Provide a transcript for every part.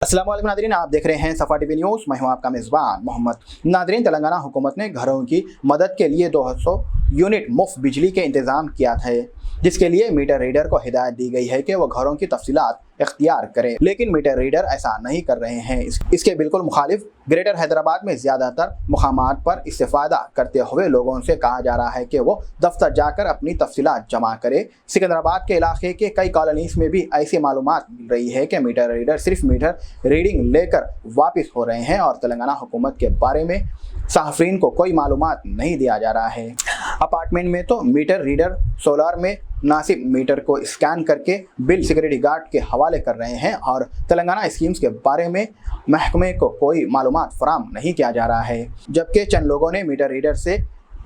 अस्सलाम वालेकुम नादरीन, आप देख रहे हैं सफ़ा टीवी न्यूज़। मैं हूं आपका मेज़बान मोहम्मद। नादरीन, तेलंगाना हुकूमत ने घरों की मदद के लिए 200 यूनिट मुफ्त बिजली के इंतज़ाम किया है, जिसके लिए मीटर रीडर को हिदायत दी गई है कि वह घरों की तफसीलात इख्तियार करे, लेकिन मीटर रीडर ऐसा नहीं कर रहे हैं। इसके बिल्कुल मुखालिफ ग्रेटर हैदराबाद में ज़्यादातर मुकामात पर इस्तेफ़ादा करते हुए लोगों से कहा जा रहा है कि वो दफ्तर जाकर अपनी तफसीलात जमा करे। सिकंदराबाद के इलाके के कई कॉलोनीज़ में भी ऐसी मालूमात मिल रही है कि मीटर रीडर सिर्फ मीटर रीडिंग लेकर वापस हो रहे हैं और तेलंगाना हुकूमत के बारे में साहफ़ीन को कोई मालूमात नहीं दिया जा रहा है। अपार्टमेंट में तो मीटर रीडर सोलर में नासिब मीटर को स्कैन करके बिल सिक्योरिटी गार्ड के हवाले कर रहे हैं और तेलंगाना स्कीम्स के बारे में महकमे को कोई मालूमात फराहम नहीं किया जा रहा है। जबकि चंद लोगों ने मीटर रीडर से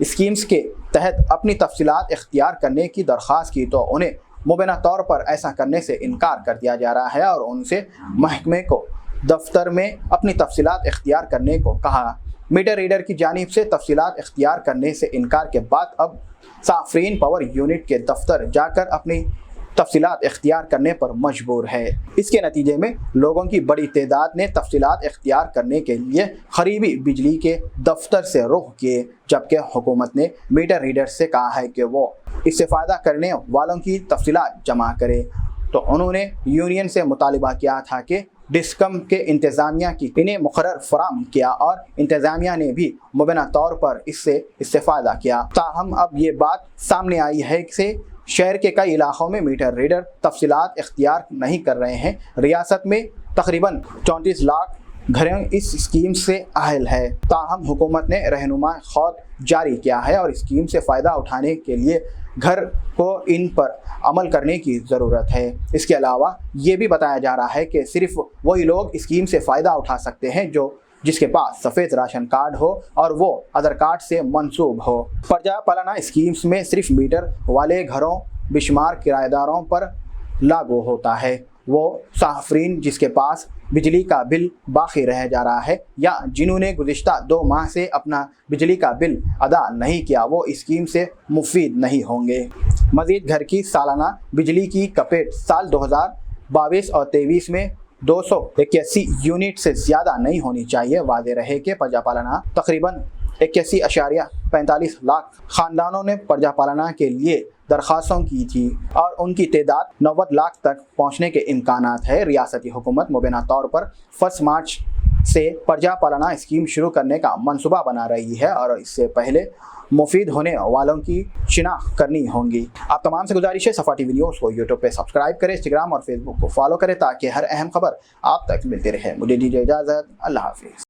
स्कीम्स के तहत अपनी तफसीलात इख्तियार करने की दरख्वास्त की तो उन्हें मुबैना तौर पर ऐसा करने से इनकार कर दिया जा रहा है और उनसे महकमे को दफ्तर में अपनी तफसीलात इख्तियार करने को कहा। मीटर रीडर की जानिब से तफसीलात इख्तियार करने से इनकार के बाद अब साफरीन पावर यूनिट के दफ्तर जाकर अपनी तफसीलात इख्तियार करने पर मजबूर है। इसके नतीजे में लोगों की बड़ी तादाद ने तफसीलात इख्तियार करने के लिए करीबी बिजली के दफ्तर से रुख किए, जबकि हुकूमत ने मीटर रीडर से कहा है कि वो इस्तेफ़ादा करने वालों की तफसीलात जमा करे। तो उन्होंने यूनियन से मुतालिबा किया था कि डिस्कम के इंतज़ामिया की इन्हें मुकर्रर फराहम किया और इंतज़ामिया ने भी मुबैना तौर पर इससे इस्तेफ़ादा किया। ताहम अब ये बात सामने आई है कि शहर के कई इलाक़ों में मीटर रीडर तफसीलात इख्तियार नहीं कर रहे हैं। रियासत में तकरीबन 34 लाख घरें इस स्कीम से अहल है। ताहम हुकूमत ने रहनुमा खौत जारी किया है और स्कीम से फ़ायदा उठाने के लिए घर को इन पर अमल करने की ज़रूरत है। इसके अलावा ये भी बताया जा रहा है कि सिर्फ वही लोग स्कीम से फ़ायदा उठा सकते हैं जिसके पास सफ़ेद राशन कार्ड हो और वो आधार कार्ड से मंसूब हो। प्रजा पालना स्कीम्स में सिर्फ मीटर वाले घरों बेशुमार किराएदारों पर लागू होता है। वो साहफ़रीन जिसके पास बिजली का बिल बाकी रह जा रहा है या जिन्होंने गुज़िश्ता 2 माह से अपना बिजली का बिल अदा नहीं किया, वो स्कीम से मुफीद नहीं होंगे। मज़ीद घर की सालाना बिजली की खपत साल 2022 और 23 में 281 यूनिट से ज़्यादा नहीं होनी चाहिए। वादे रहे कि प्रजा पालना तकरीबन 81.45 लाख ख़ानदानों ने प्रजा पालना के लिए दरख्वास्तों की थी और उनकी तादाद 90 लाख तक पहुंचने के इम्कानात है। रियासती हुकूमत मुबैना तौर पर 1 मार्च से प्रजा पालना स्कीम शुरू करने का मनसूबा बना रही है और इससे पहले मुफीद होने वालों की शिनाख्त करनी होगी। आप तमाम से गुजारिश है सफ़ा टीवी न्यूज़ को यूट्यूब पे सब्सक्राइब करें, इंस्टाग्राम और फेसबुक को फॉलो करें ताकि हर अहम खबर आप तक मिलती रहे। मुझे दीजिए इजाज़त, अल्लाह हाफिज़।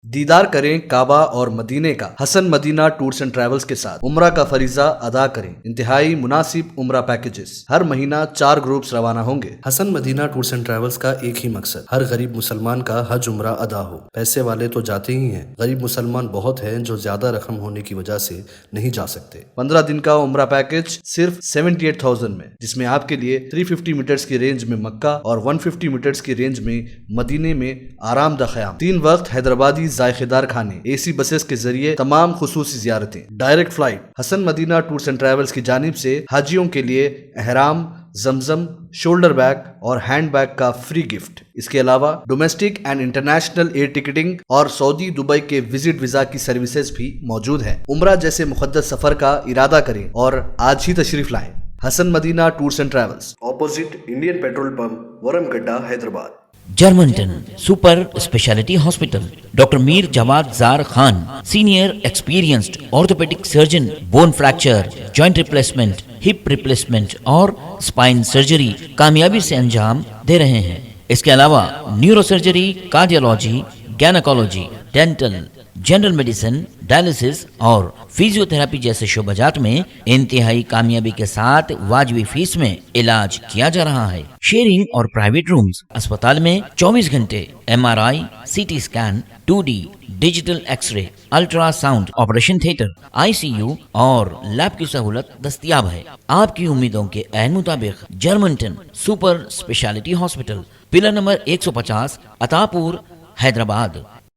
दीदार करें काबा और मदीने का Hasan Madina tours and travels के साथ। उम्रा का फरीजा अदा करें। इंतहाई मुनासिब उम्रा पैकेजेस, हर महीना 4 ग्रुप्स रवाना होंगे। Hasan Madina tours and travels का एक ही मकसद, हर गरीब मुसलमान का हज उम्रा अदा हो। पैसे वाले तो जाते ही हैं, गरीब मुसलमान बहुत हैं जो ज्यादा रकम होने की वजह से नहीं जा सकते। 15 दिन का उम्रा पैकेज सिर्फ 78,000 में, जिसमें आपके लिए 350 मीटर्स की रेंज में मक्का और 150 मीटर्स की रेंज में मदीने में आरामदा क़याम, 3 वक्त हैदराबादी जायकेदार खाने, एसी बसेस के जरिए तमाम खुसूसी ज़ियारतें, direct flight. Hasan Madina tours and travels की जानिब से हाजियों के लिए एहराम, जमजम, शोल्डर बैग और हैंड बैग का फ्री गिफ्ट। इसके अलावा domestic and international air ticketing और सऊदी दुबई के विजिट वीजा की सर्विसेज भी मौजूद है। उम्रा जैसे मुक़द्दस सफर का इरादा करें और आज ही तशरीफ लाएं। Hasan Madina tours and travels, opposite Indian petrol pump, Varamgadda, Hyderabad. Germanton super speciality hospital, doctor Mir Jawad Jar Khan, senior experienced orthopaedic surgeon, bone fracture, joint replacement, hip replacement और स्पाइन सर्जरी कामयाबी से अंजाम दे रहे हैं। इसके अलावा neuro surgery, cardiology, gynaecology, dental, general medicine, dialysis और फिजियोथेरेपी जैसे शोबाजात में इंतहाई कामयाबी के साथ वाजिबी फीस में इलाज किया जा रहा है। शेयरिंग और प्राइवेट रूम्स, अस्पताल में 24 घंटे MRI, CT scan, 2D digital x ray, ultrasound, operation theatre, ICU और लैब की सहूलत दस्तयाब है। आपकी उम्मीदों के ऐन मुताबिक Germanton super speciality hospital, pillar number 150, Attapur, Hyderabad.